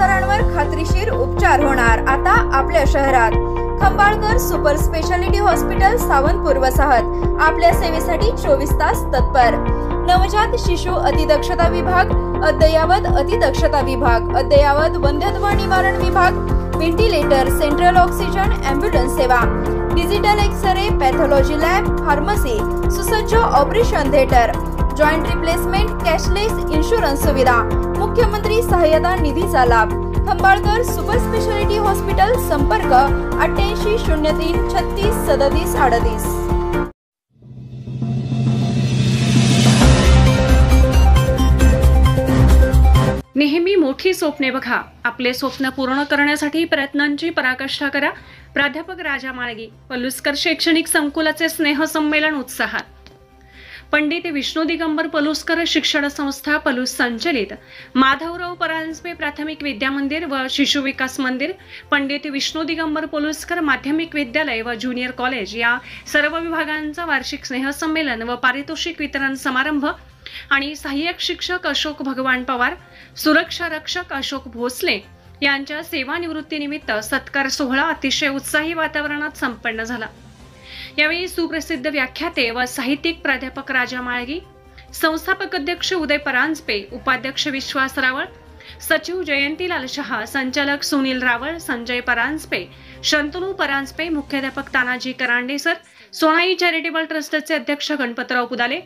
आजारांवर खात्रीशीर उपचार होणार आता आपल्या शहरात। Khambalkar super speciality hospital Sawantpur वसाहत आपल्या सेवेसाठी 24 तास तत्पर। नवजात शिशु अतिदक्षता विभाग, अद्ययावत अतिदक्षता विभाग, अद्ययावत वंध्यत्व निवारण विभाग, व्हेंटिलेटर, सेंट्रल ऑक्सिजन, एम्ब्युलन्स सेवा, digital x ray, pathology lab, pharmacy, सुसज्ज operation theatre, joint replacement, cashless insurance सुविधा, मुख्यमंत्री सहायता निधीचा लाभ। खंबाळकर सुपर स्पेशालिटी हॉस्पिटल, संपर्क 88 03 36 37 38। नेहमी मोठी स्वप्ने बघा, आपले स्वप्न पूर्ण करण्यासाठी प्रयत्नांची पराकाष्ठा करा। प्राध्यापक राजा माळगी, पलुसकर शैक्षणिक संकुलाचे स्नेहसंमेलन उत्साहात। पंडित विष्णू दिगंबर पलुसकर शिक्षण संस्था पलूस संचलित माधवराव परांजपे प्राथमिक विद्या मंदिर व शिशु विकास मंदिर, पंडित विष्णू दिगंबर पलुसकर माध्यमिक विद्यालय व ज्युनियर कॉलेज या सर्व विभागांचा वार्षिक स्नेहसंमेलन व पारितोषिक वितरण समारंभ आणि सहाय्यक शिक्षक अशोक भगवान पवार, सुरक्षा रक्षक अशोक भोसले यांच्या सेवानिवृत्तीनिमित्त सत्कार सोहळा अतिशय उत्साही वातावरणात संपन्न झाला। यावेळी सुप्रसिद्ध व्याख्याते व साहित्यिक प्राध्यापक राजा माळगी, संस्थापक अध्यक्ष उदय परांजपे, उपाध्यक्ष विश्वास रावळ, सचिव जयंतीलाल शहा, संचालक सुनील रावळ, संजय परांजपे, शंतनू परांजपे, मुख्याध्यापक तानाजी करांडे सर, सोनाई चॅरिटेबल ट्रस्टचे अध्यक्ष गणपतराव पुदाले,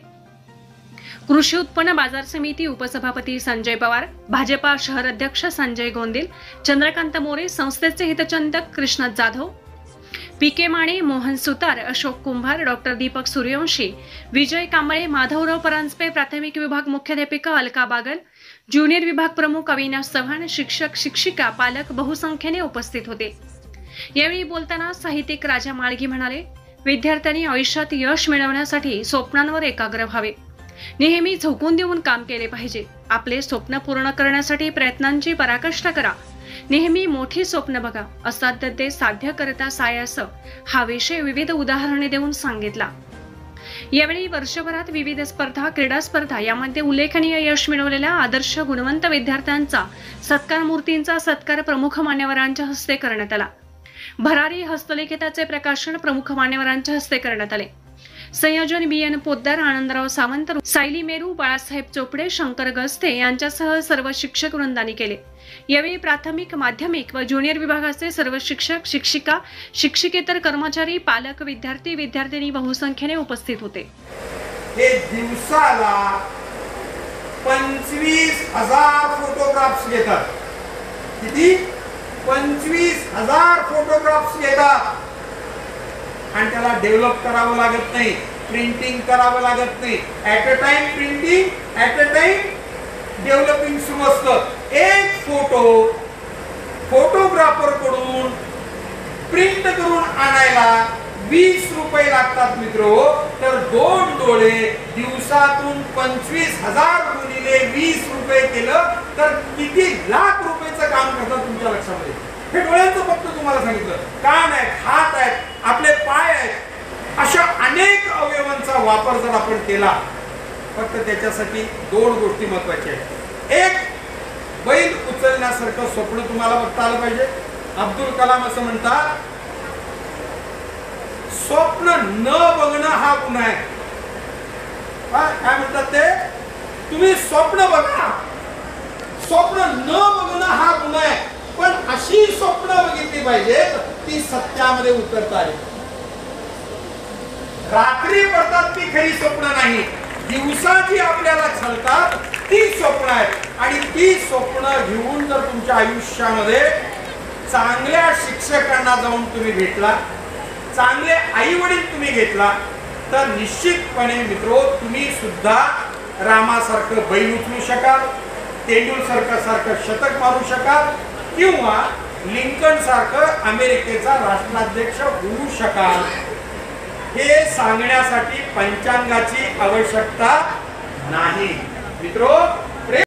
कृषी उत्पन्न बाजार समिती उपसभापती संजय पवार, भाजपा शहर अध्यक्ष संजय गोंदिल, चंद्रकांत मोरे, संस्थेचे हितचिंतक कृष्ण जाधव, पीके माने, मोहन सुतार, अशोक कुंभार, डॉक्टर दीपक सूर्यवंशी, विजय कांबळे, माधवराव परांजपे प्राथमिक विभाग मुख्याध्यापिका अलका बागल, ज्युनियर विभाग प्रमुख अविनाश चव्हाण, शिक्षक शिक्षिका पालक बहुसंख्येने उपस्थित होते। यावेळी बोलताना साहित्यिक राजा माळगी म्हणाले, विद्यार्थ्यांनी आयुष्यात यश मिळवण्यासाठी स्वप्नांवर एकाग्र व्हावे, नेहमी झोकून देऊन काम केले पाहिजे। आपले स्वप्न पूर्ण करण्यासाठी प्रयत्नांची पराकाष्ठा करा, नेहमी मोठी स्वप्न बघा, असाध्य ते साध्य करता सायास हा विषय विविध उदाहरणे देऊन सांगितला। यावेळी वर्षभरात विविध स्पर्धा, क्रीडा स्पर्धा यामध्ये उल्लेखनीय यश मिळवलेल्या आदर्श गुणवंत विद्यार्थ्यांचा सत्कार, मूर्तींचा सत्कार प्रमुख मान्यवरांच्या हस्ते करण्यात आला। भरारी हस्तलिखिताचे प्रकाशन प्रमुख मान्यवरांच्या हस्ते करण्यात आले। संयोजन BN पोद्दार, आनंदराव सावंत, सायली मेरू, बाळासाहेब चोपडे, शंकर गस्ते यांच्यासह सर्व शिक्षक वृंदांनी केले। यावेळी प्राथमिक, माध्यमिक व ज्युनियर विभागाचे सर्व शिक्षक, शिक्षिका, शिक्षकेतर कर्मचारी, पालक, विद्यार्थी, विद्यार्थिनी बहुसंख्येने उपस्थित होते। हे दिवसाला 25,000 फोटोग्राफ्स घेतात। किती? 25,000 फोटोग्राफ्स घेतात आणि त्याला डेव्हलप करावं लागत नाही, प्रिंटिंग करावं लागत नाही। At a time printing, at a time developing सुरू असतं। एक फोटो फोटोग्राफर कडून प्रिंट करून आणायला 20 रुपये लागतात मित्रो। तर 2 डोळे दिवसातून 25,000 गुणिले 20 रुपये केलं तर किती लाख रुपयाचं काम करतात तुमच्या लक्षामध्ये? हे डोळ्यांचं फक्त तुम्हाला सांगितलं, कान आहेत, हात आहेत, आपले पाय आहेत, अशा अनेक अवयवांचा वापर जर आपण केला, फक्त त्याच्यासाठी 2 गोष्टी महत्त्वाच्या आहेत। एक, बैल उचलण्यासारखं स्वप्न तुम्हाला बघता आलं पाहिजे। अब्दुल कलाम असं म्हणतात, स्वप्न न बघणं हा गुन्हा आहे। काय म्हणतात ते? तुम्ही स्वप्न बघा, स्वप्न न बघणं हा गुन्हा आहे, पण अशी स्वप्न बघितली पाहिजे ती सत्यामध्ये उतरता आली। रात्री पडतात ती खरी स्वप्न नाही, दिवसाची आपल्याला छलतात ती स्वप्न आहेत। आणि ती स्वप्न घेऊन जर तुमच्या आयुष्यामध्ये चांगल्या शिक्षकांना जाऊन तुम्ही भेटला, चांगले आई वडील तुम्ही घेतला, तर निश्चितपणे मित्रो तुम्ही सुद्धा रामासारखं बैल उचलू शकाल, तेंडुलकर सारखं शतक मारू शकाल, किंवा लिंकन सारखं अमेरिकेचा राष्ट्राध्यक्ष होऊ शकाल। हे सांगण्यासाठी पंचांगाची आवश्यकता नाही मित्रो।